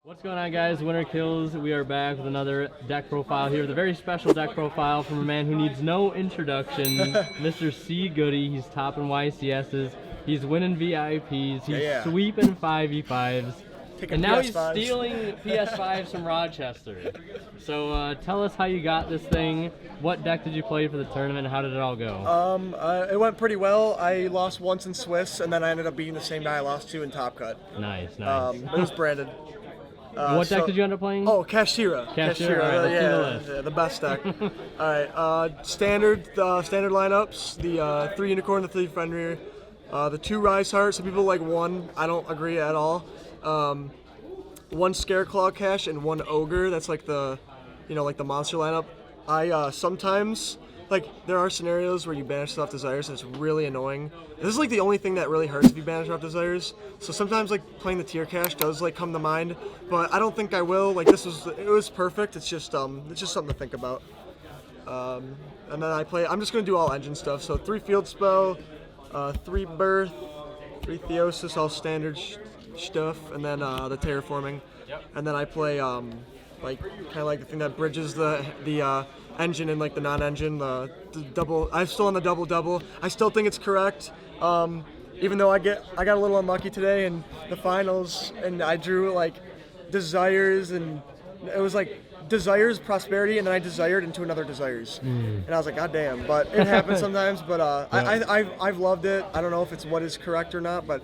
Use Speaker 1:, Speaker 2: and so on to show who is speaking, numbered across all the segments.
Speaker 1: What's going on, guys? Winter Kills. We are back with another deck profile here. The very special deck profile from a man who needs no introduction, Mr. Cgoody. He's topping YCSs. He's winning VIPs. He's sweeping 5v5s. And now he's stealing PS5s from Rochester. So tell us how you got this thing. What deck did you play for the tournament? How did it all go?
Speaker 2: It went pretty well. I lost once in Swiss, and then I ended up beating the same guy I lost to in Top Cut.
Speaker 1: Nice, nice.
Speaker 2: It was branded.
Speaker 1: What deck did you end up playing?
Speaker 2: Oh, Kashtira.
Speaker 1: Kashtira. All right,
Speaker 2: yeah, the best deck. All right, standard lineups. The 3 Unicorn, the 3 Fenrir, the 2 Rise Heart. Some people like 1. I don't agree at all. 1 Scareclaw Cash and 1 Ogre. That's like the, like the monster lineup. I sometimes, there are scenarios where you banish off desires and it's really annoying. This is like the only thing that really hurts if you banish off desires. So sometimes playing the tier cache does come to mind, but I don't think I will. It was perfect. It's just something to think about. And then I'm just gonna do all engine stuff. So 3 Field Spell, 3 Birth, 3 Theosis, all standard stuff, and then the Terraforming. Yep. And then I play kind of the thing that bridges the engine and the non-engine, the double. I'm still on the double. I still think it's correct. Even though I got a little unlucky today in the finals, and I drew desires, and it was desires, prosperity, and then I desired into another desires, and I was like, God damn! But it happens sometimes. But I've loved it. I don't know if it's what is correct or not, but.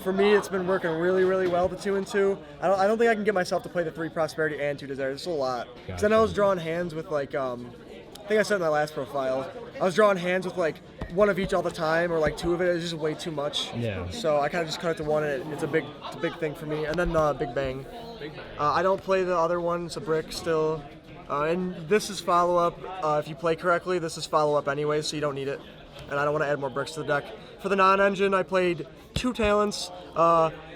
Speaker 2: For me, it's been working really, really well, the 2 and 2. I don't think I can get myself to play the 3 Prosperity and 2 Desires. It's a lot. Because then I was drawing hands with, I think I said in my last profile, I was drawing hands with, 1 of each all the time, or 2 of it. It's just way too much. Yeah. So I kind of just cut it to 1, and it's a big thing for me. And then Big Bang. I don't play the other one. It's a brick still. And this is follow-up. If you play correctly, this is follow-up anyway, so you don't need it. And I don't want to add more bricks to the deck. For the non-engine, I played 2 talents,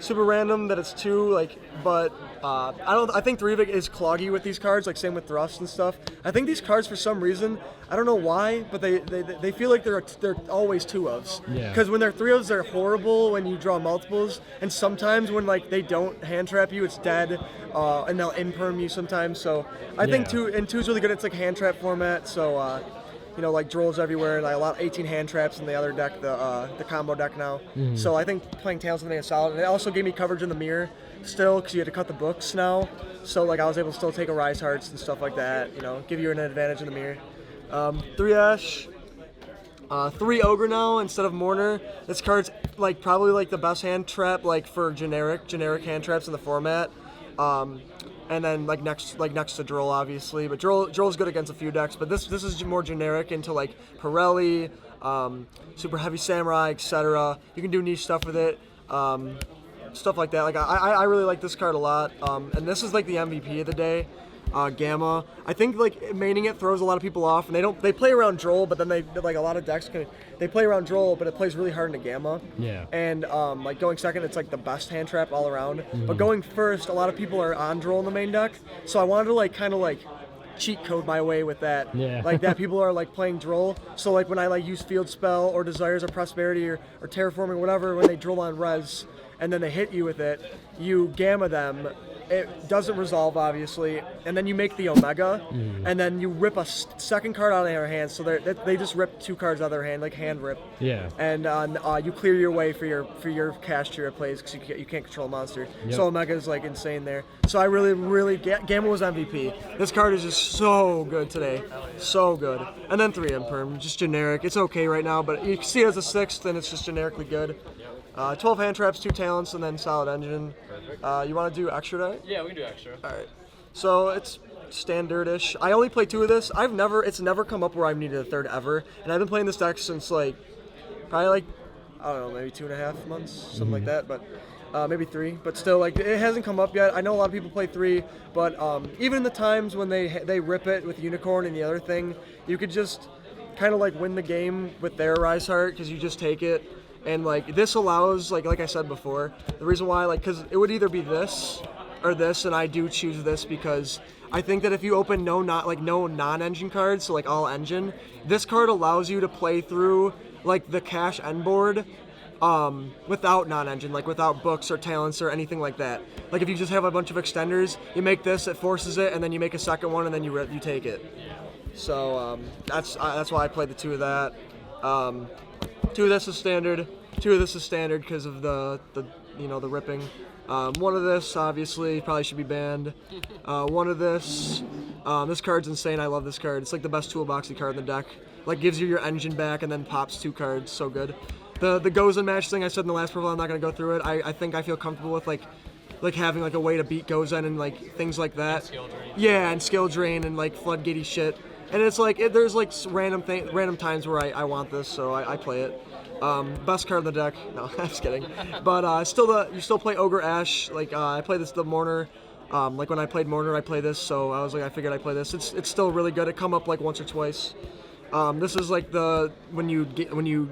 Speaker 2: super random that it's 2, but I think 3 of it is cloggy with these cards, same with Thrust and stuff. I think these cards, for some reason, I don't know why, but they feel like they're always 2-ofs. Yeah. Because when they're 3-ofs, they're horrible when you draw multiples, and sometimes when they don't hand trap you, it's dead, and they'll imperm you sometimes. So I think 2 is really good. It's hand trap format, so. Drolls everywhere, and I allow 18 hand traps in the other deck, the combo deck now. Mm-hmm. So I think playing Talents is solid. And it also gave me coverage in the mirror still, because you had to cut the books now. So I was able to still take a Rise Hearts and stuff like that, give you an advantage in the mirror. 3 Ash, 3 Ogre now instead of Mourner. This card's probably the best hand trap for generic hand traps in the format. And then next to Droll, obviously, but Droll's good against a few decks. But this is more generic into Pirelli, Super Heavy Samurai, etc. You can do niche stuff with it, stuff like that. I really like this card a lot. And this is the MVP of the day. Gamma. I think maining it throws a lot of people off, and they play around Droll, but then they a lot of decks they play around Droll, but it plays really hard into Gamma. Yeah. And going second, it's the best hand trap all around. Mm-hmm. But going first, a lot of people are on Droll in the main deck, so I wanted to kind of cheat code my way with that. Yeah. That people are playing Droll. So when I use Field Spell or Desires or Prosperity or Terraforming or whatever, when they Droll on res and then they hit you with it, you Gamma them. It doesn't resolve, obviously, and then you make the Omega, and then you rip a second card out of their hand, so they just rip 2 cards out of their hand, hand rip. Yeah. And you clear your way for your Kashtira plays, because you can't control a monster. Yep. So Omega is insane there. So I really Gamma was MVP. This card is just so good today, so good. And then 3 Imperm, just generic. It's okay right now, but you can see it as a 6th, and it's just generically good. 12 hand traps, 2 talents, and then solid engine. You want to do extra deck?
Speaker 1: Yeah, we can do extra.
Speaker 2: All right. So it's standard-ish. I only play 2 of this. It's never come up where I've needed a 3rd ever, and I've been playing this deck since probably I don't know, maybe 2.5 months, something like that. But maybe 3. But still, it hasn't come up yet. I know a lot of people play 3, but even in the times when they rip it with Unicorn and the other thing, you could just kind of win the game with their Rise Heart, because you just take it. And this allows, like I said before, the reason why, because it would either be this or this, and I do choose this because I think that if you open no non-engine cards, so all engine, this card allows you to play through the cash end board without non-engine, like without books or talents or anything like that. Like if you just have a bunch of extenders, you make this, it forces it, and then you make a second one, and then you take it. So that's why I played the 2 of that. 2 of this is standard. 2 of this is standard because of the ripping. 1 of this obviously probably should be banned. 1 of this. This card's insane. I love this card. It's like the best toolboxy card in the deck. Like gives you your engine back and then pops 2 cards. So good. The Gozen match thing I said in the last profile, I'm not gonna go through it. I think I feel comfortable with like having like a way to beat Gozen and like things like that.
Speaker 1: Skill drain.
Speaker 2: Yeah, and skill drain and like floodgatey shit. And it's like there's like random times where I want this, so I play it. Best card in the deck. No, I'm just kidding. But you still play Ogre Ash. Like I play the Mourner. Like when I played Mourner, I play this. So I was like, I figured I'd play this. It's still really good. It come up like once or twice. This is like when you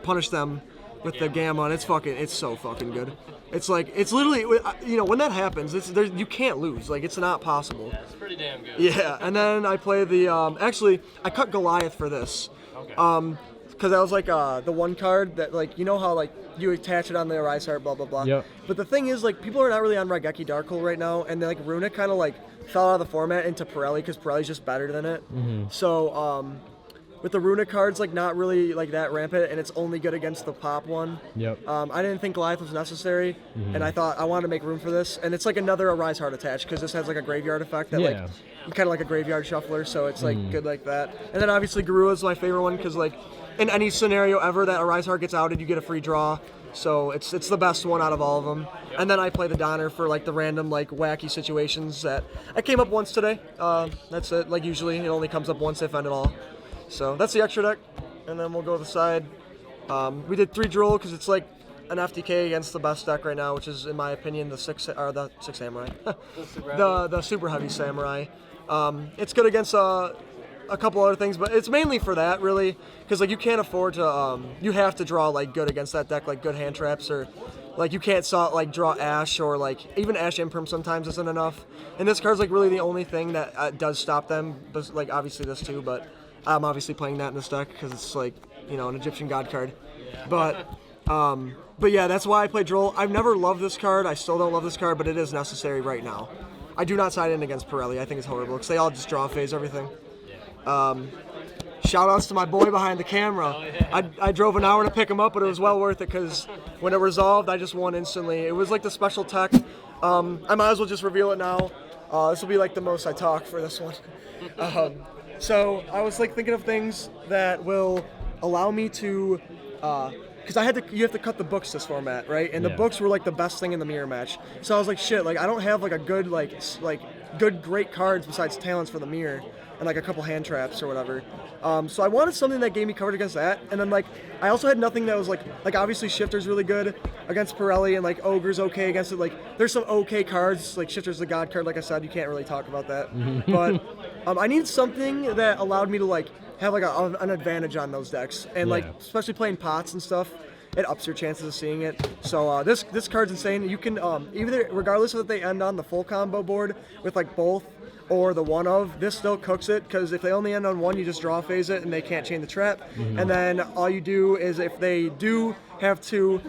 Speaker 2: punish them with the Gamma, and it's so fucking good. It's like it's literally when that happens, you can't lose. Like it's not possible.
Speaker 1: Yeah, it's pretty damn good.
Speaker 2: Yeah, and then I play the actually I cut Goliath for this.
Speaker 1: Okay.
Speaker 2: Because that was like the one card that like how like you attach it on the Arise Heart, blah blah blah.
Speaker 1: Yep.
Speaker 2: But the thing is like people are not really on Raigeki Darkhold right now, and like Runic kind of like fell out of the format into Pirelli because Pirelli's just better than it.
Speaker 1: Mm-hmm.
Speaker 2: So with the Runic cards like not really like that rampant, and it's only good against the pop one.
Speaker 1: Yep.
Speaker 2: I didn't think Goliath was necessary, and I thought I wanted to make room for this, and it's like another Arise Heart attach because this has like a graveyard effect that like kind of like a graveyard shuffler, so it's like good like that. And then obviously Garua is my favorite one because like in any scenario ever that Arise Heart gets outed, you get a free draw. So it's the best one out of all of them. And then I play the Donner for like the random like wacky situations that I came up once today. That's it. Like usually it only comes up once if at all. So that's the extra deck. And then we'll go to the side. We did 3 Droll because it's like an FTK against the best deck right now, which is in my opinion the six samurai. the super heavy samurai. It's good against a couple other things, but it's mainly for that really, because like you can't afford to you have to draw like good against that deck, like good hand traps, or like you can't draw Ash, or like even Ash Imperm sometimes isn't enough, and this card's like really the only thing that does stop them, but like obviously this too, but I'm obviously playing that in this deck because it's like an Egyptian god card. But yeah, that's why I play Droll. I've never loved this card, I still don't love this card, but it is necessary right now. I do not side in against Pirelli. I think it's horrible because they all just draw phase everything. Shout outs to my boy behind the camera. I drove an hour to pick him up, but it was well worth it because when it resolved, I just won instantly. It was like the special tech. I might as well just reveal it now. This will be like the most I talk for this one. So I was like thinking of things that will allow me to, because you have to cut the books this format, right? And the books were like the best thing in the mirror match. So I was like, shit, like I don't have like a good great cards besides talents for the mirror, and like a couple hand traps or whatever. So I wanted something that gave me coverage against that, and then like I also had nothing that was like obviously Shifter's really good against Pirelli, and like Ogre's okay against it. Like there's some okay cards, like Shifter's the god card, like I said, you can't really talk about that. But I needed something that allowed me to like have like an advantage on those decks, and like especially playing pots and stuff, it ups your chances of seeing it. So this card's insane. You can either, regardless of if they end on the full combo board with like both or the one of, this still cooks it, because if they only end on one, you just draw phase it and they can't chain the trap. And then all you do is if they do have to,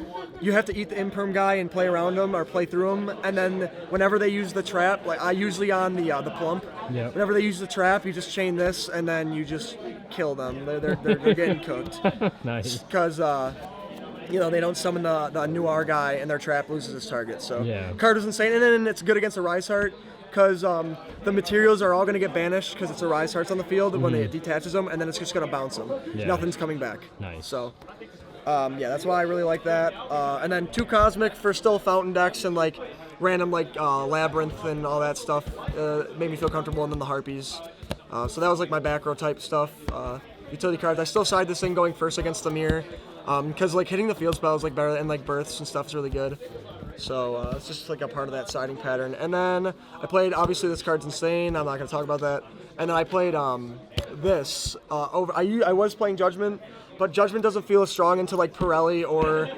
Speaker 2: you have to eat the imperm guy and play around them or play through them, and then whenever they use the trap, like I usually on the plump, whenever they use the trap, you just chain this and then you just kill them. They're getting cooked.
Speaker 1: Nice.
Speaker 2: Because they don't summon the Noir guy and their trap loses its target. So card is insane, and then it's good against a Rise Heart because the materials are all going to get banished because it's a Rise Hearts on the field when it detaches them, and then it's just going to bounce them. Nothing's coming back.
Speaker 1: Nice.
Speaker 2: So that's why I really like that. And then 2 Cosmic for still Fountain decks and like random like Labyrinth and all that stuff made me feel comfortable, and then the Harpies. So that was like my back row type stuff. Utility cards. I still side this thing going first against the mirror. Because like hitting the field spell is like better, and like births and stuff is really good. So it's just like a part of that siding pattern. And then I played, obviously this card's insane, I'm not going to talk about that. And then I played this over, I was playing Judgment, but Judgment doesn't feel as strong into like Pirelli or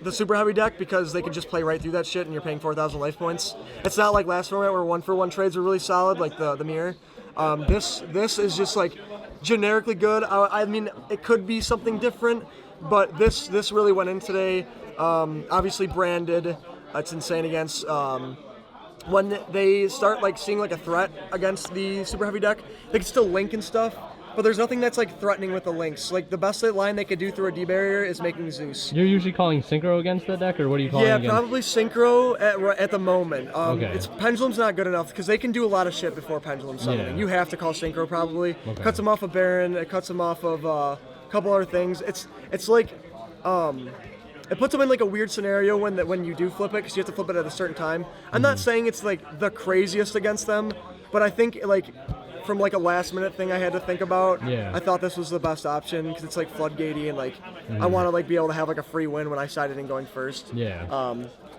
Speaker 2: the super heavy deck, because they can just play right through that shit and you're paying 4,000 life points. It's not like last format where 1-for-1 trades were really solid, like the mirror. This is just like generically good. I mean, it could be something different, but this really went in today. Obviously branded. It's insane against. When they start like seeing like a threat against the super heavy deck, they can still link and stuff. But there's nothing that's like threatening with the links. Like the best line they could do through a D barrier is making Zeus.
Speaker 1: You're usually calling synchro against that deck, or what are you calling?
Speaker 2: Yeah,
Speaker 1: against?
Speaker 2: probably synchro at the moment.
Speaker 1: Okay.
Speaker 2: It's pendulum's not good enough because they can do a lot of shit before pendulum summoning.
Speaker 1: Yeah.
Speaker 2: You have to call synchro probably.
Speaker 1: Okay.
Speaker 2: Cuts them off of Baron. It cuts them off of a couple other things. It's like it puts them in like a weird scenario when you do flip it because you have to flip it at a certain time. I'm not saying it's like the craziest against them, but I think like from like a last minute thing I had to think about, I thought this was the best option because it's like floodgatey and like I want to like be able to have like a free win when I sided in going first.
Speaker 1: Yeah.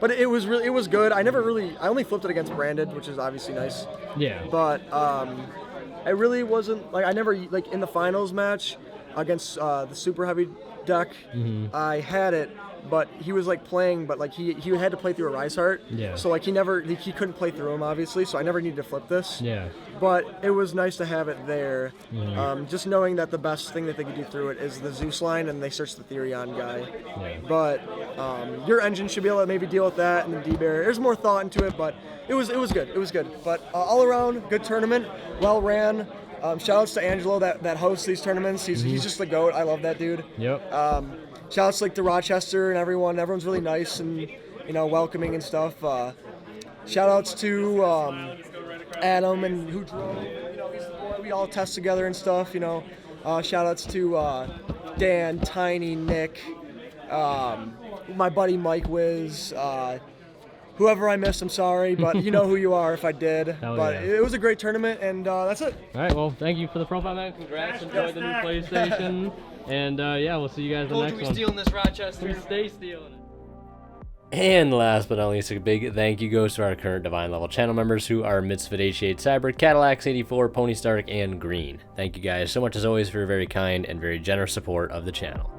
Speaker 2: But it was good. I only flipped it against branded, which is obviously nice.
Speaker 1: Yeah.
Speaker 2: But it really wasn't like I never like in the finals match against the super heavy deck. I had it. But he was like playing, but like he had to play through a Rise Heart.
Speaker 1: Yeah.
Speaker 2: So like he couldn't play through him obviously. So I never needed to flip this.
Speaker 1: Yeah.
Speaker 2: But it was nice to have it there. Just knowing that the best thing that they could do through it is the Zeus line, and they search the Therion guy.
Speaker 1: Yeah.
Speaker 2: But your engine should be able to maybe deal with that, and the D barrier. There's more thought into it, but it was good. It was good. But all around, good tournament, well ran. Shout outs to Angelo that hosts these tournaments. He's just the GOAT. I love that dude.
Speaker 1: Yep.
Speaker 2: Shout outs like to Rochester and everyone. Everyone's really nice and welcoming and stuff. Shout outs to Adam and who drove. He's the boy. We all test together and stuff. Shout outs to Dan, Tiny, Nick, my buddy Mike Wiz. Whoever I missed, I'm sorry, but you know who you are if I did.
Speaker 1: Hell
Speaker 2: but
Speaker 1: yeah.
Speaker 2: it was a great tournament, and that's it.
Speaker 1: All right, well, thank you for the profile, man. Congrats. Enjoy the new PlayStation. And yeah, we'll see you guys in the next one.
Speaker 3: Told you we stealing this, Rochester.
Speaker 1: We stay stealing it.
Speaker 4: And last but not least, a big thank you goes to our current Divine level channel members who are Misfit 88 Cyber, Cadillacs 84, Pony Stark, and Green. Thank you guys so much as always for your very kind and very generous support of the channel.